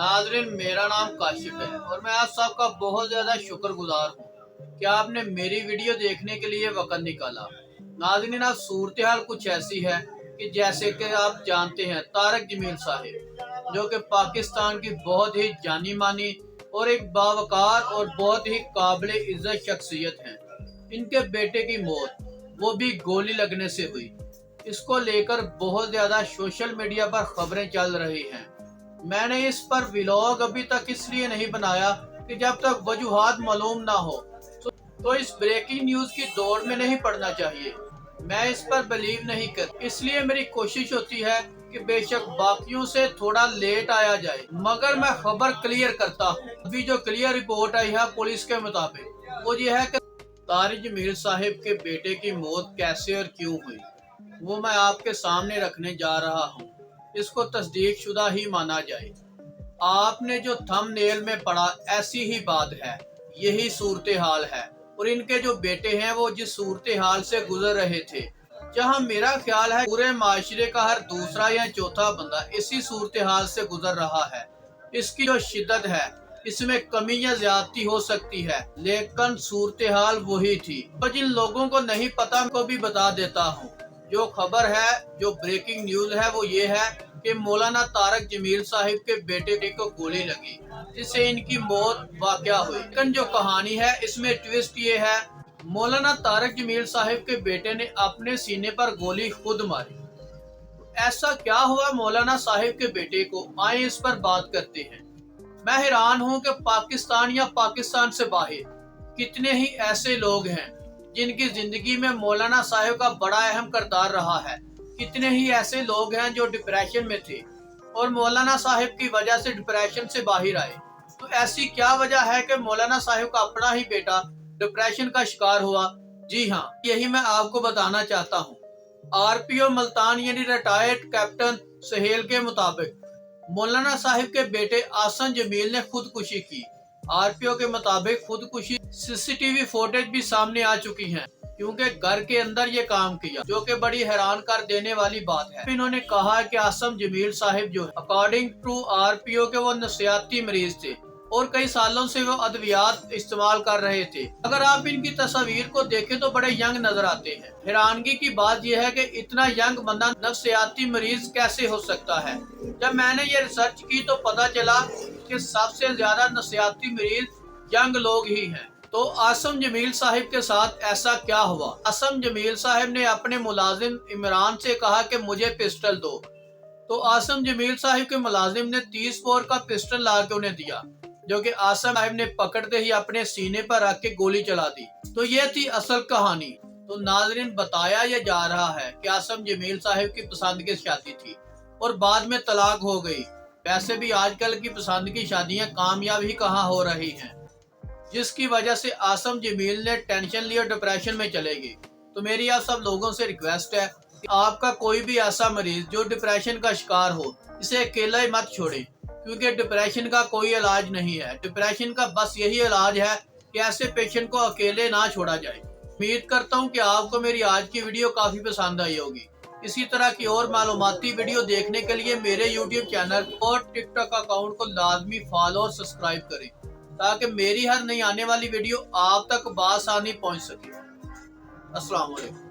नाज़रीन, मेरा नाम काशिफ है और मैं आप सबका बहुत ज़्यादा शुक्रगुजार हूँ कि आपने मेरी वीडियो देखने के लिए वक़्त निकाला। नाज़रीन, अब सूरत हाल कुछ ऐसी है कि जैसे कि आप जानते हैं, तारक जमील साहिब जो कि पाकिस्तान की बहुत ही जानी मानी और एक बावकार और बहुत ही काबिल इज़्ज़त शख्सियत हैं। इनके बेटे की मौत वो भी गोली लगने से हुई। इसको लेकर बहुत ज़्यादा सोशल मीडिया पर खबरें चल रही हैं। मैंने इस पर व्लॉग अभी तक इसलिए नहीं बनाया कि जब तक वजूहात मालूम ना हो तो इस ब्रेकिंग न्यूज़ की दौड़ में नहीं पड़ना चाहिए। मैं इस पर बिलीव नहीं कर, इसलिए मेरी कोशिश होती है कि बेशक बाकियों से थोड़ा लेट आया जाए, मगर मैं खबर क्लियर करता हूँ। अभी जो क्लियर रिपोर्ट आई है पुलिस के मुताबिक वो ये है कि तारिक जमील साहिब के बेटे की मौत कैसे और क्यों हुई, वो मैं आपके सामने रखने जा रहा हूँ। इसको तस्दीक शुदा ही माना जाए। आपने जो थंबनेल में पढ़ा ऐसी ही बात है, यही सूरत हाल है और इनके जो बेटे हैं वो जिस सूरत हाल से गुजर रहे थे, जहां मेरा ख्याल है पूरे माशरे का हर दूसरा या चौथा बंदा इसी सूरत हाल से गुजर रहा है। इसकी जो शिद्दत है इसमें कमी या ज्यादती हो सकती है, लेकिन सूरत हाल वही थी। तो जिन लोगों को नहीं पता को भी बता देता हूँ। जो खबर है, जो ब्रेकिंग न्यूज है वो ये है कि मौलाना तारक जमील साहिब के बेटे को गोली लगी जिससे इनकी मौत वाक़या हुई। लेकिन जो कहानी है इसमें ट्विस्ट ये है, मौलाना तारक जमील साहिब के बेटे ने अपने सीने पर गोली खुद मारी। ऐसा क्या हुआ मौलाना साहिब के बेटे को, आए इस पर बात करते हैं। मैं हैरान हूँ कि पाकिस्तान या पाकिस्तान से बाहर कितने ही ऐसे लोग हैं जिनकी जिंदगी में मौलाना साहिब का बड़ा अहम किरदार रहा है। कितने ही ऐसे लोग हैं जो डिप्रेशन में थे और मौलाना साहिब की वजह से डिप्रेशन से बाहर आए। तो ऐसी क्या वजह है कि मौलाना साहिब का अपना ही बेटा डिप्रेशन का शिकार हुआ? जी हाँ, यही मैं आपको बताना चाहता हूँ। आरपीओ मुल्तान यानी रिटायर्ड कैप्टन सुहेल के मुताबिक मौलाना साहिब के बेटे आसन जमील ने खुदकुशी की। आरपीओ के मुताबिक खुदकुशी सीसीटीवी फुटेज भी सामने आ चुकी हैं, क्योंकि घर के अंदर ये काम किया, जो कि बड़ी हैरान कर देने वाली बात है। इन्होंने कहा कि आसम जमील साहिब जो अकॉर्डिंग टू आरपीओ के वो नफसियाती मरीज थे और कई सालों से वो अद्वियात इस्तेमाल कर रहे थे। अगर आप इनकी तस्वीर को देखें तो बड़े यंग नजर आते हैं। हैरानगी की बात यह है कि इतना यंग बंदा नफसियाती मरीज कैसे हो सकता है। जब मैंने ये रिसर्च की तो पता चला कि सबसे ज्यादा नफसियाती मरीज यंग लोग ही हैं। तो आसम जमील साहिब के साथ ऐसा क्या हुआ? आसम जमील साहिब ने अपने मुलाजिम इमरान से कहा कि मुझे पिस्टल दो, तो आसम जमील साहिब के मुलाजिम ने 30 बोर का पिस्टल ला के उन्हें दिया, जो कि आसम साहिब ने पकड़ते ही अपने सीने पर रख के गोली चला दी। तो ये थी असल कहानी। तो नाजरीन, बताया यह जा रहा है कि आसम जमील साहिब की पसंद की शादी थी और बाद में तलाक हो गई। वैसे भी आजकल की पसंद की शादियां कामयाब ही कहाँ हो रही हैं, जिसकी वजह से आसम जमील ने टेंशन ली और डिप्रेशन में चले गए। तो मेरी आप सब लोगों से रिक्वेस्ट है कि आपका कोई भी ऐसा मरीज जो डिप्रेशन का शिकार हो, इसे अकेला ही मत छोड़ें, क्योंकि डिप्रेशन का कोई इलाज नहीं है। डिप्रेशन का बस यही इलाज है कि ऐसे पेशेंट को अकेले ना छोड़ा जाए। उम्मीद करता हूँ कि आपको मेरी आज की वीडियो काफी पसंद आई होगी। इसी तरह की और मालूमाती वीडियो देखने के लिए मेरे यूट्यूब चैनल और टिकटॉक अकाउंट को लाजमी फॉलो और सब्सक्राइब करें, ताकि मेरी हर नई आने वाली वीडियो आप तक बआसानी पहुंच सके। अस्सलाम वालेकुम।